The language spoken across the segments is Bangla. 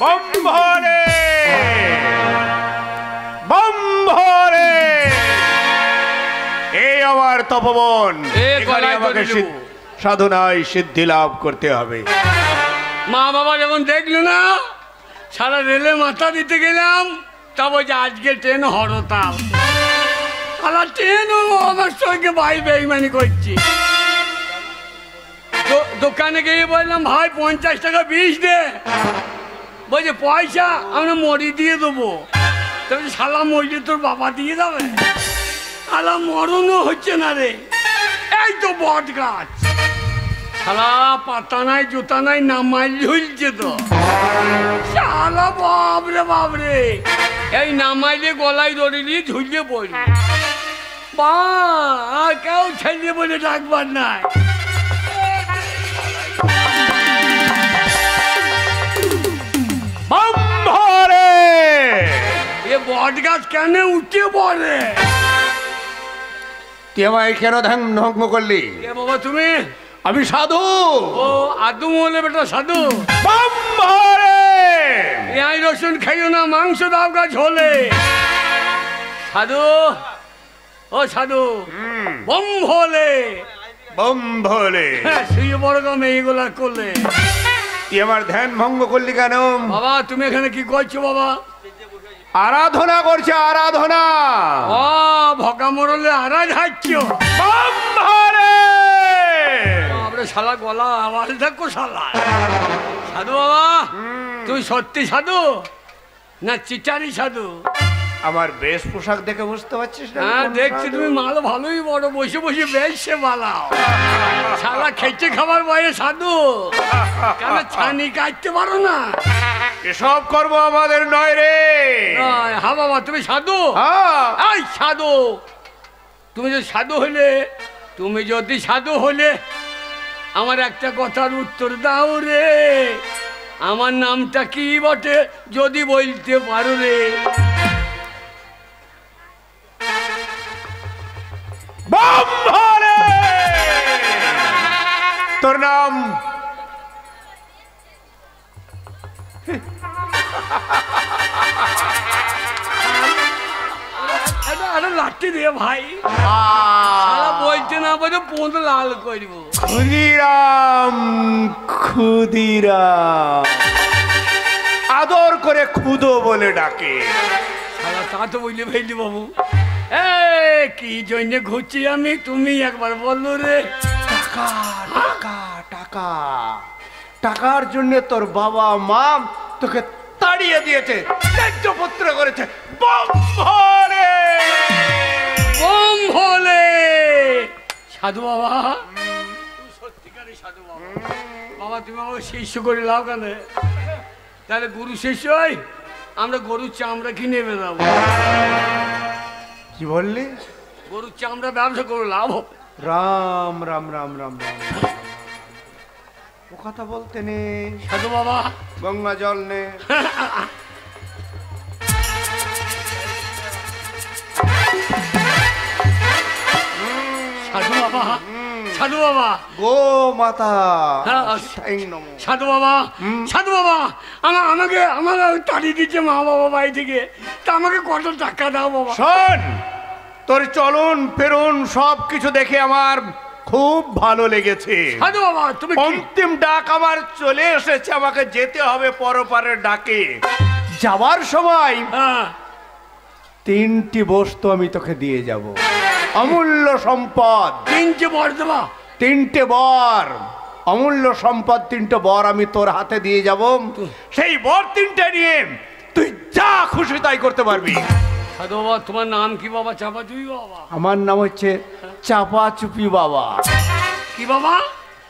বম ভরে বম ভরে। এই আমার তপবন, এখানে আমাকে সাধনায় সিদ্ধি লাভ করতে হবে। মা বাবা যখন দেখলো না সারা রেলে মাথা দিতে গেলাম, তা বলছে আজকে ট্রেন হরতাল। সারা ট্রেনও আমার সঙ্গে ভাই বেইমানি করছি। দোকানে গিয়ে বললাম ভাই 50 টাকা বিষ দে। বলছে পয়সা আমরা মরি দিয়ে দেবো। তবে শালা মরিলে তোর বাবা দিয়ে যাবে। শালা মরণও হচ্ছে না রে। এই তো বট গাছ, শালা পাতা নাই জুতা নাই, নামাইল ঝুলছে তো। শালা বাবরে বাবরে, এই নামাইলে গলায় দড়ি নিয়ে ঝুলিয়ে পড়ল। বা আর কেউ ছেলে বলে ডাকবার নাই। বম ভরে। এ বট গাছ কেন উঠে পড়ে? তুই আমায় কেন ধ্বংস করলি? এ বাবা তুমি? আমি সাধু। ও আদু বলে বেটা সাধু। বম ভরে। পেঁয়াজ রসুন খাইও না, মাংস দাও গাছ হলে। সাধু, ও সাধু, বম ভোলে বম ভোলে। শুয়ে বড় কাম এইগুলা করলে। তুই আমার ধ্যান ভঙ্গ করলি কেন? বাবা তুমি এখানে কি করছো বাবা? আরাধনা করছে, আরাধনা। ও ভকা মরলে আরাজ হাঁটছো। বম ভরে। আমরা শালা গলা আওয়াজ দেখো শালা। সাধু বাবা তুই সত্যি সাধু না চিটারি সাধু? আমার বেশ পোশাক দেখে বুঝতে পারছিস না? হ্যাঁ দেখছি তুমি মাল ভালোই বড়, বসে বসে বেশ সে মালাও। শালা খেতে খাবার বয়ে সাধু, কেন ছানি কাটতে পারো না? এসব কর্ম আমাদের নয় রে। হ্যাঁ বাবা তুমি সাধু? এই সাধু, তুমি যদি সাধু হলে, তুমি যদি সাধু হলে আমার একটা কথার উত্তর দাও রে। আমার নামটা কি বটে যদি বলতে পারো রে? বম ভরে। তোর নাম? আরে লাঠি দিয়ে ভাই, সারা বলতে না বলতে পোঁত লাল করব। ক্ষুদিরাম, ক্ষুদিরাম, আদর করে খুদো বলে ডাকে। সারা তা তো বললে ভাইলি বাবু। কি জন্য ঘুরছি আমি তুমি একবার বললো রে? টাকা টাকা টাকা, টাকার জন্য তোর বাবা মা তোকে তাড়িয়ে দিয়েছে, ত্যায্যপুত্র করেছে। বম ভরে। বম ভোলে। সাধু বাবা, সত্যিকারই সাধু বাবা। বাবা তুমি আমাকে শিষ্য করে লাও কেন? তাহলে গুরু শিষ্য আমরা গরুর চামড়া কিনে বেরাবো। কি বললি? গরুর চামড়া ব্যবসা করে লাভ হবে। রাম রাম রাম রাম রাম। ও কথা বলতে নে সাধু বাবা। গঙ্গা জল নে। সাধু বাবা, সাধু বাবা। গো মাতা। সাধু বাবা, সাধু বাবা আমাকে আমাকে তাড়িয়ে দিচ্ছে মা বাবা বাড়ি থেকে, তা আমাকে কত টাকা দাও বাবা? শোন, তোর চলন ফেরুন সব কিছু দেখে আমার খুব ভালো লেগেছে। সাধু বাবা তুমি অন্তিম ডাক আমার চলে এসেছে, আমাকে যেতে হবে পরপারের ডাকে। যাওয়ার সময় 3টি বস্তু আমি তোকে দিয়ে যাব, অমূল্য সম্পদ। 3টে বর দেবা? 3টে বর, অমূল্য সম্পদ 3টে বর আমি তোর হাতে দিয়ে যাব। সেই বর 3টে নিয়ে তুই যা খুশি তাই করতে পারবি। সাধু বাবা তোমার নাম কি বাবা? চাপা চুপি বাবা? আমার নাম হচ্ছে চাপা চুপি বাবা। কি বাবা?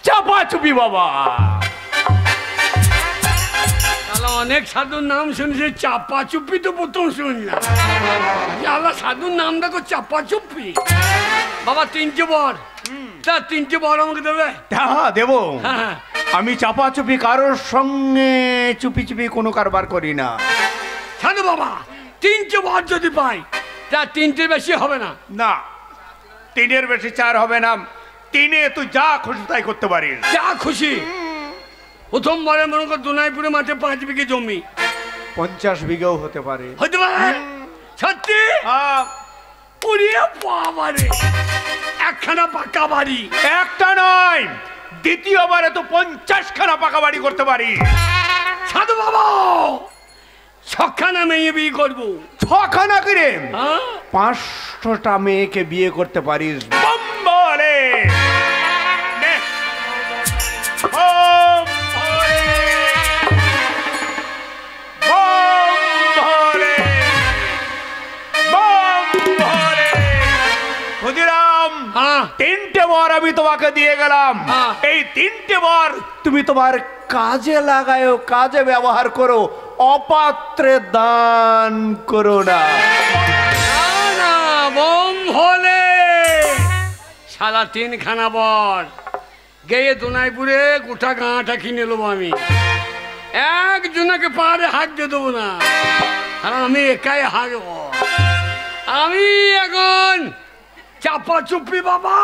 চাপা চুপি বাবা। তাহলে অনেক সাধুর নাম শুনেছি, চাপা চুপি তো প্রথম শুনলাম। আল্লাহ সাধুর নাম দেখো চাপা চুপি। বাবা 3টে বর, তা 3টে বর আমাকে দেবে? হ্যাঁ দেবো। আমি চাপা চুপি কারোর সঙ্গে চুপি চুপি কোনো কারবার করি না। সাধু বাবা 3টে বর যদি পাই তা 3টের বেশি হবে না? না, 3-এর বেশি 4 হবে না। 3-এ তুই যা খুশি তাই করতে পারিস। যা খুশি। প্রথমবারে মনে কর দুনাইপুরে মাঠে 5 বিঘে জমি, 50 বিঘাও হতে পারে। হতে পারে? সত্যি? ওরে বাবারে, একখানা পাকা বাড়ি। একটা নয়, দ্বিতীয়বারে তো 50 খানা পাকা বাড়ি করতে পারি। সাধু বাবা, 6 খানা মেয়ে বিয়ে করবো। 6 খানা করে 500টা মেয়েকে বিয়ে করতে পারিস। বলে ক্ষুদিরাম, 3টে বর আমি তোমাকে দিয়ে গেলাম। এই 3টে বর তুমি তোমার কাজে লাগাও, কাজে ব্যবহার করো, অপাত্রে দান করো না। বম হলে সারা 3 খানা বর গিয়ে দোনাইপুরে গোটা গাঁটা কিনে নেবো আমি। একজনকে পারে হাত দিয়ে দেবো না, কারণ আমি একাই হারবো। আমি এখন চাপা চুপি বাবা,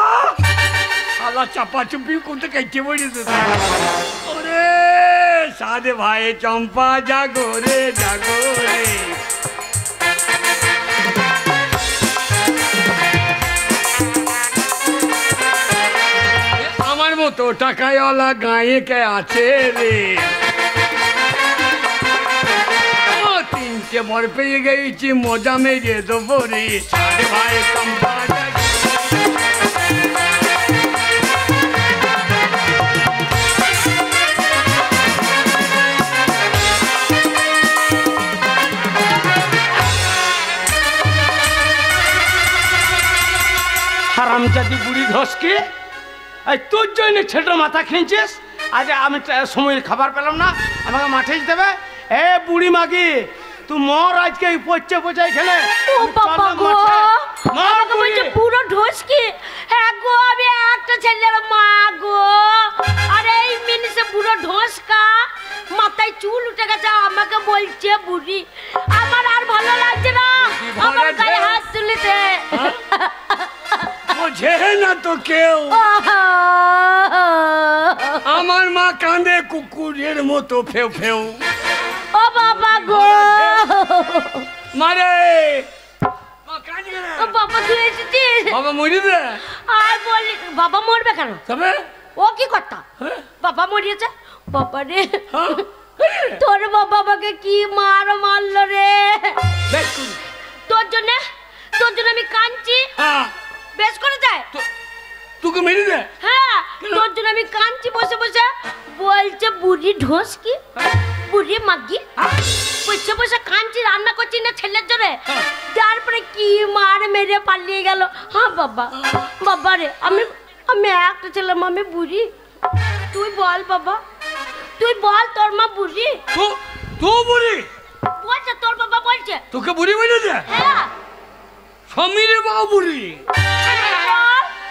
সালা চাপা চুপি করতে কেটে পড়েছে। ওরে সাদে ভাই চম্পা জাগো রে, জাগো রে। আমার মতো টাকাওয়ালা গায়ে কে আছে রে? 3টে বর পেয়ে গেছি, মজা মেরে দেবো রে। সাদে ভাই চম্পা জাগো। হারামজাদি বুড়ি ধসকে, তোর জন্য ছেলেটার মাথা খেয়েছিস। আজ আমি সময়ের খাবার পেলাম না, আমাকে মাঠে যেতে হবে। এ বুড়ি মাগি, তুই মর আজকে পচে পচাই খেলে। ও বাবা গো, আমাকে বলছে পুরো ঢসকি। হ্যাঁ গো, আমি একটা ছেলের মা গো। আরে এই মিনিসে পুরো ঢসকা, মাথায় চুল উঠে গেছে, আমাকে বলছে বুড়ি। আমার আর ভালো লাগছে না, আমার গায়ে হাত তুলিতে। বোঝে না তো কেউ, আমার মা কাঁদে কুকুরের মতো ফেউ ফেউ। ও বাবা গো, মারে বাবা তুই এসেছিস? বাবা মরিবে? আর বলি বাবা মরবে কেন? তবে ও কি কথা? বাবা মরিয়েছে? বাবা রে, তোর বাবা আমাকে কি মার মারলো রে। তোর জন্য আমি কাঁদছি। বেশ করে যায় তোকে মেরে দে। হ্যাঁ, তোর জন্য আমি কাঁদছি বসে বসে। বলছে বুড়ি ঢোসকি, বুড়ি মাগি, বসে বসে কাঁদছি, রান্না করছি না ছেলের জন্য। তারপরে কি মার মেরে পালিয়ে গেল। হ্যাঁ বাবা, বাবা রে, আমি একটা ছেলে মা, আমি বুড়ি। তুই বল বাবা, তুই বল তোর মা বুড়ি? তুই বুড়ি বলছে, তোর বাবা বলছে তোকে বুড়ি বলে দে। হ্যাঁ, সমীরে বাবা বুড়ি,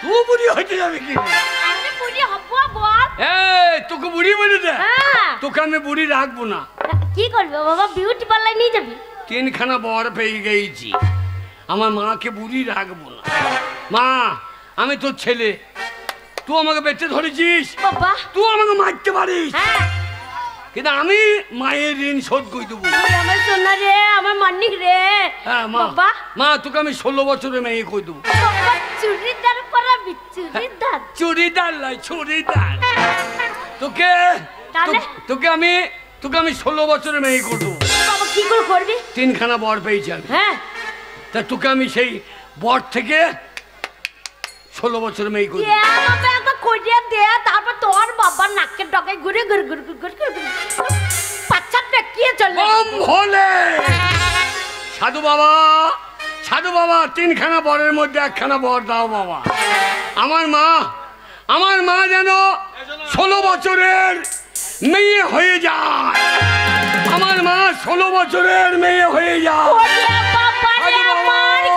তুই বুড়ি হইতে যাবে কি? আমি বুড়ি হবো বল। এই তোকে বুড়ি বলে দে। হ্যাঁ, তোকে আমি বুড়ি রাখবো না। কি করবে বাবা? বিউটি পার্লার নিয়ে যাবি? 3 খানা বর পেয়ে গেছি, আমার মাকে বুড়ি রাখবো না। মা, আমি তোর ছেলে, তুই আমাকে বেঁচে ধরেছিস বাবা, তুই আমাকে মারতে পারিস, হ্যাঁ, কিন্তু আমি মায়ের ঋণ শোধ করে দেবো। আমার সোনা রে, আমার মানিক রে। হ্যাঁ মা, বাবা, মা তোকে আমি 16 বছরের মেয়ে করে দেবো। বাবা চুড়িদার পরাবি, চুড়িদার? চুড়িদার লাই, চুড়িদার। তোকে আমি 16 বছরের মেয়ে করে দেবো। বাবা কি করে করবি? 3 খানা বর পেয়েছি আমি। হ্যাঁ, তা তোকে আমি সেই বর থেকে 16 বছরের মেয়ে করে দেবো। বাবা একবার করিয়ে দে, তারপর তোর বাবার নাকের ডগায় ঘুরে ঘুরে ঘুরে ঘুরে ঘুরে পাচ্ছাপ দেখিয়ে চলে। কম হলে সাধু বাবা, সাধু বাবা, 3 খানা বরের মধ্যে 1 খানা বর দাও বাবা। আমার মা যেন 16 বছরের মেয়ে হয়ে যায়। আমার মা 16 বছরের মেয়ে হয়ে যায়।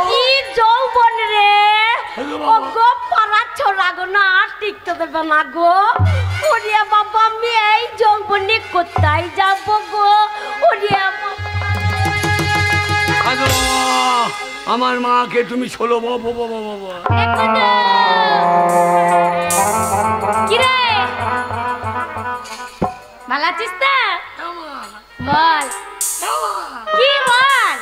কি যৌবন রে, ও গো পাড়া ছোড়া গো, না টিকতে দেবে না গো। ওরে বাবা, আমি এই যৌবনে কোথায় যাব গো? ওরে আমার মাকে তুমি 16 বাবা। কি রে, ভালো আছিস না? বল কি বল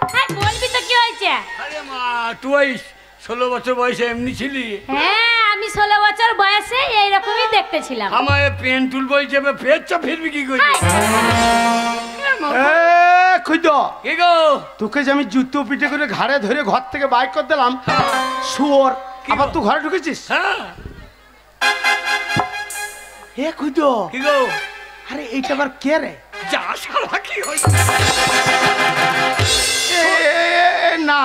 হ্যাঁ বলবি তো কি হয়েছে আরে মা তুই 16 বছর বয়সে এমনি ছিলি হ্যাঁ আমি 16 বছর বয়সে এইরকমই দেখতে ছিলাম আমার পেন টুল বই যাবে ফেরছা ফিরবি কি করে খুঁজ কি গো তোকে যে আমি জুতো পিঠে করে ঘাড়ে ধরে ঘর থেকে বাইক করে দিলাম শুয়োর আবার তুই ঘরে ঢুকেছিস হ্যাঁ হে খুঁজ কি গো আরে এইটা আবার কে রে যা শালা কি হইছে না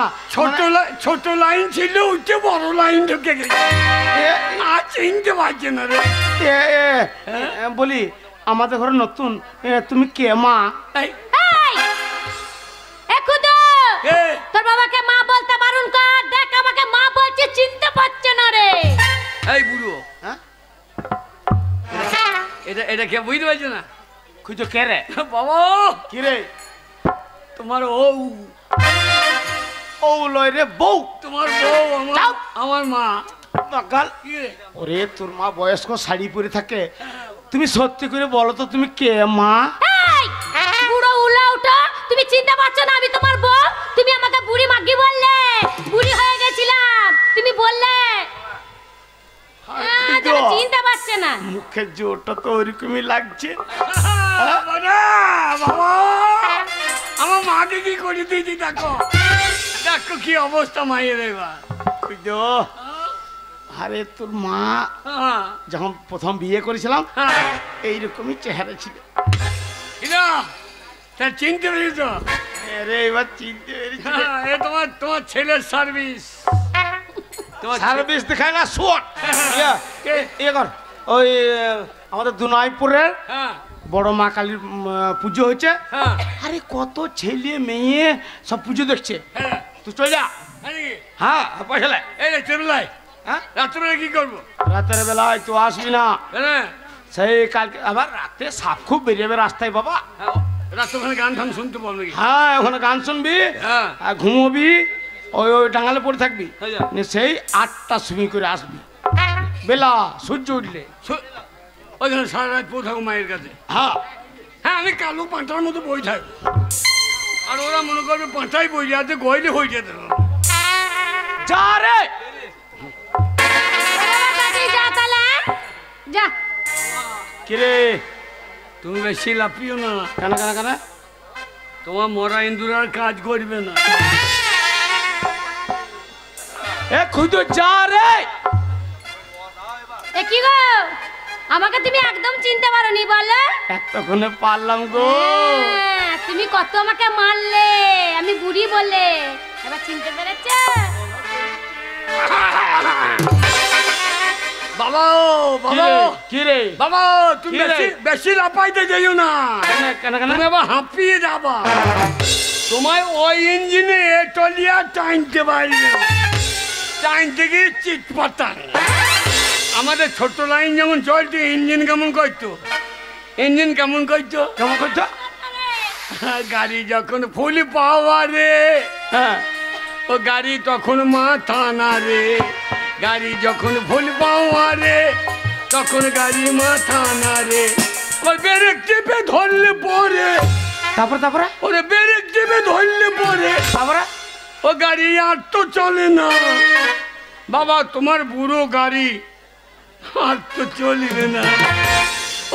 ছোট লাইন ছিল উঠে বড় লাইন ঢুকে গেছে আর চিনতে পারছে না রে বলি আমাদের ঘরে নতুন তুমি কে মা এই, একুদো এ, তোর বাবাকে মা বলতে বারণ কর দেখ আমাকে মা বলছে চিনতে পারছে না রে এই বুড়ো হ্যাঁ এটা কে বুঝতে পারছো না খুঁজো কে রে বাবা কি রে তোমার ও লয় রে বউ তোমার বউ আমার মা বাগাল কি রে? ওরে তোর মা বয়স্ক শাড়ি পরে থাকে তুমি সত্যি করে বলো তো তুমি কে মা এই বুড়ো উলা উঠো তুমি চিনতে পারছো না আমি তোমার বউ তুমি আমাকে বুড়ি মাগি বললে বুড়ি হয়ে গেছিলাম তুমি বললে তুমি চিনতে পারছে না মুখের জোরটা তো ওরকমই লাগছে বাবা রে, বাবা আমার মাকে কি করে দিয়েছি দেখো দেখো কি অবস্থা মায়ের এবার খুঁজো আরে তোর মা হ্যাঁ, যখন প্রথম বিয়ে করেছিলাম হ্যাঁ। এইরকমই চেহারা ছিল কিনা তা চিনতে পেরেছ আরে এবার চিনতে পেরেছি রে। হ্যাঁ, এ তোমার ছেলের সার্ভিস তোমার সার্ভিস দেখায় না শোট কে? ইয়ে কর ওই আমাদের দুনাইপুরের হ্যাঁ বড় মা কালীর পুজো হয়েছে হ্যাঁ আরে কত ছেলে মেয়ে সব পুজো দেখছে হ্যাঁ তুই চলে যা আরে, হ্যাঁ পয়সা লাই এই রে চললাই হ্যাঁ রাত্রে কি করবো রাতের বেলায় তুই আসবি না হ্যাঁ সেই কালকে আবার রাতে সাপ খুব বেরিয়ে যাবে রাস্তায় বাবা রাত্রে গান টান শুনতে পারবে কি হ্যাঁ ওখানে গান শুনবি হ্যাঁ আর ঘুমোবি ওই ডাঙালে পড়ে থাকবি হ্যাঁ। নিয়ে সেই 8টা সুমি করে আসবি বেলা সূর্য উঠলে ওইখানে সারা রাত পড়ে থাকো মায়ের কাছে হ্যাঁ হ্যাঁ আমি কালো পাঁটার মতো বই থাকবো আর ওরা মনে করবে পাঁটাই বই যাতে গইলে হয়ে যেতে যা রে যা তাহলে যা কিরে তুমি বেশি লাফিও না কেন কেন কেন তোমার মরা ইন্দুর আর কাজ করবে না এ খুদ যা রে এ কি গো আমাকে তুমি একদম চিনতে পারোনি বলো এতক্ষণে পারলাম গো হ্যাঁ, তুমি কত আমাকে মারলে আমি বুড়ি বলে এবার চিনতে পেরেছো বাবা বাবা কিরে বাবা তুমি কি রে? বেশি বেশি লাফাইতে যাইও না কেন কেন তুমি আবার হাঁপিয়ে যাবা তোমায় ওই ইঞ্জিনে টলিয়া টাইনতে পারবে টাইনতে গিয়ে চিট পাতান আমাদের ছোট লাইন যেমন চলতো ইঞ্জিন কেমন করতো কেমন করছো গাড়ি যখন ফুল পাওয়া রে হ্যাঁ ও গাড়ি তখন মাথা না রে গাড়ি যখন ফুল পাওয়া রে তখন গাড়ি মাথা না রে ওই ব্রেক টিপে ধরলে পরে তারপরে ওরে ব্রেক টিপে ধরলে পরে তারপরে ও গাড়ি আর তো চলে না বাবা তোমার বুড়ো গাড়ি আর তো চলবে না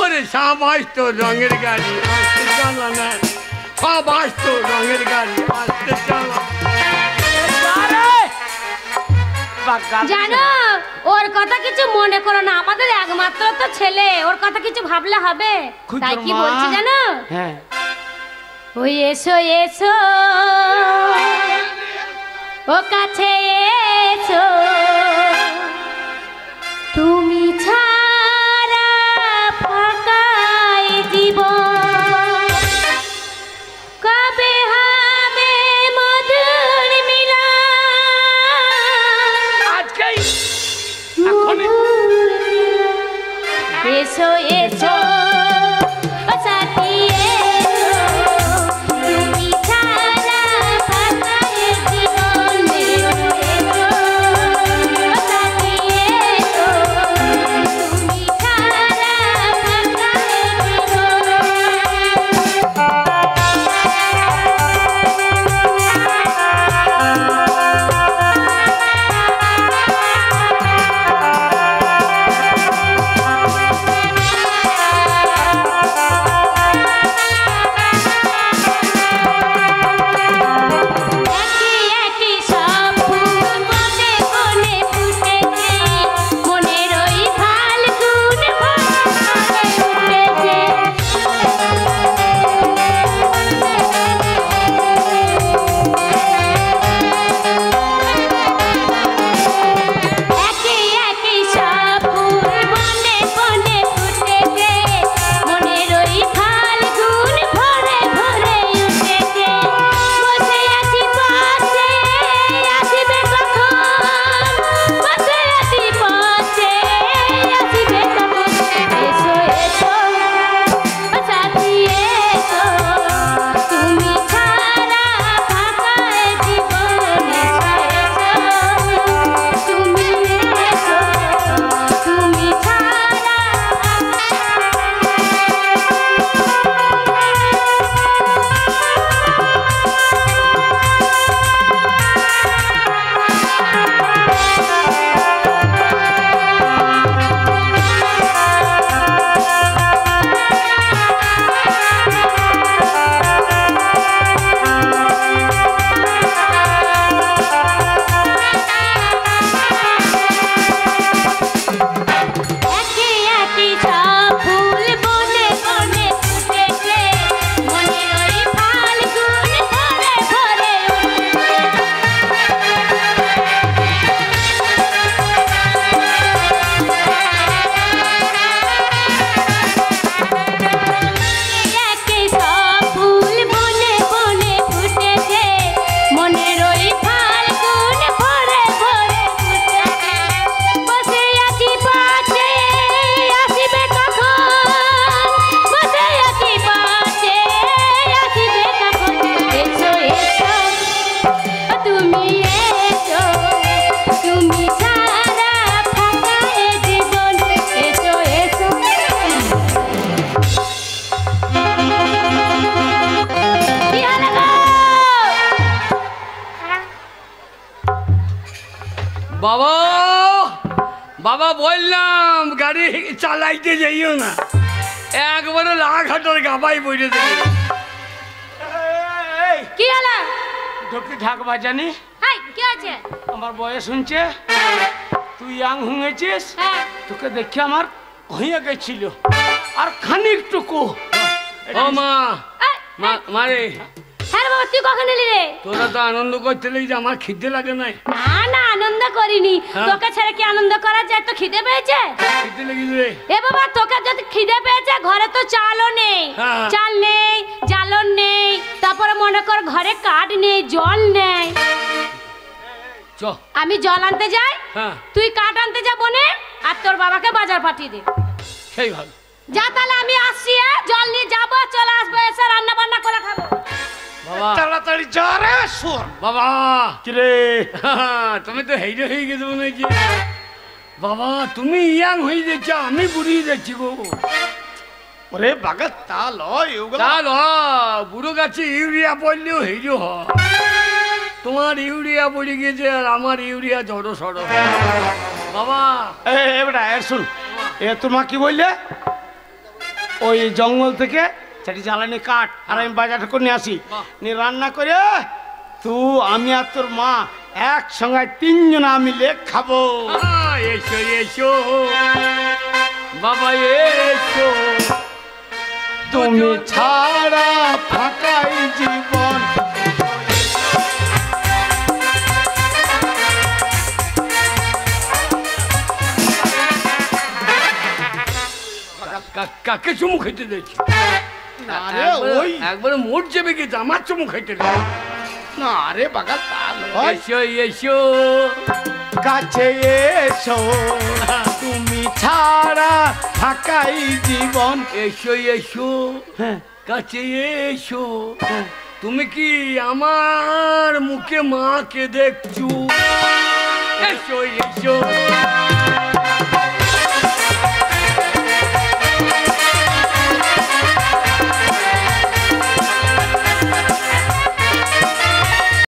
ওরে সাবাস তো রঙের গাড়ি আসতে চালা না সাবাস তো রঙের গাড়ি আসতে চালা জানো ওর কথা কিছু মনে করো না আমাদের একমাত্র তো ছেলে ওর কথা কিছু ভাবলে হবে তাই কি মা। বলছি জানো হ্যাঁ ওই এসো এসো ও কাছে এসো তুমি ছাড়া ফাঁকাই জীবন কবে হবে মধুর মিলন আজকেই এখনই এসো এসো ও সাথী এসো তুমি ছাড়া ফাঁকাই জীবন এসো ও সাথী এসো তুমি ছাড়া ফাঁকাই জীবন বাবা বাবা বললাম গাড়ি চালাইতে যাইও না, একবারে লাঘাটার গাবাই বইরে দেবে। কি হলো? ঢোকি ঢাক বাজানি। হাই কি আছে? আমার বয়স শুনছে, তুই ইয়াং হয়েছিস, হ্যাঁ তোকে দেখে আমার হয়ে গেছিল আর খানিকটুকু। ও মা মারে, হ্যাঁ বাবা তুই কখন এলি রে? তোরা তো আনন্দ করতে লেগে আমার খিদে লাগে নাই। না না আনন্দ করিনি, হ্যাঁ। তোকে ছেড়ে কি আনন্দ করা যায়? তো খিদে পেয়েছে? খিদে লেগেছে। এ বাবা তোকে যদি খিদে পেয়েছে, ঘরে তো চালও নেই, হ্যাঁ। চাল নেই, জ্বালন নেই, তারপরে মনে কর ঘরে কাঠ নেই, জল নেই। চ আমি জল আনতে যাই, হ্যাঁ তুই কাঠ আনতে যা বনে, আর তোর বাবাকে বাজার পাঠিয়ে দে। সেই ভালো। যা তাহলে আমি আসছি, জল নিয়ে যাবো, চলে আসবো, এসে রান্না বান্না করে খাবো। বাবা তাড়াতাড়ি যা রে শোন। বাবা কিরে তুমি তো হেইরে হয়ে গেছো মনে হচ্ছে। বাবা তুমি ইয়াং হয়ে যাচ্ছ, আমি বুড়ি যাচ্ছি গো। ওরে বাগা তা লয় ওগুলো। তাহলে বুড়ো গাছে ইউরিয়া পড়লেও হেইরে হয়। তোমার ইউরিয়া পড়ে গেছে আর আমার ইউরিয়া জড়ো সড়ো। বাবা এ বেটা এর শুন, এ তোমার কি বললে? ওই জঙ্গল থেকে সেটি জ্বালানি কাঠ আর আমি বাজার করে নিয়ে আসি, নিয়ে রান্না করে তুই আমি আর তোর মা একসঙ্গে তিনজন মিলে খাবো। এসো এসো বাবা এসো, তুমি ছাড়া ফাঁকাই জীবন। কাকে চুমু খেতে দিচ্ছি? আরে ওই একবারে মোট চেপে গেছে, আমার চুমু খেতে দিচ্ছি। না রে বাগা তা লয়। এসো এসো কাছে এসো, তুমি ছাড়া ফাঁকাই জীবন। এসো এসো হ্যাঁ কাছে এসো, তুমি কি আমার মুখে মাকে দেখছো? এসো এসো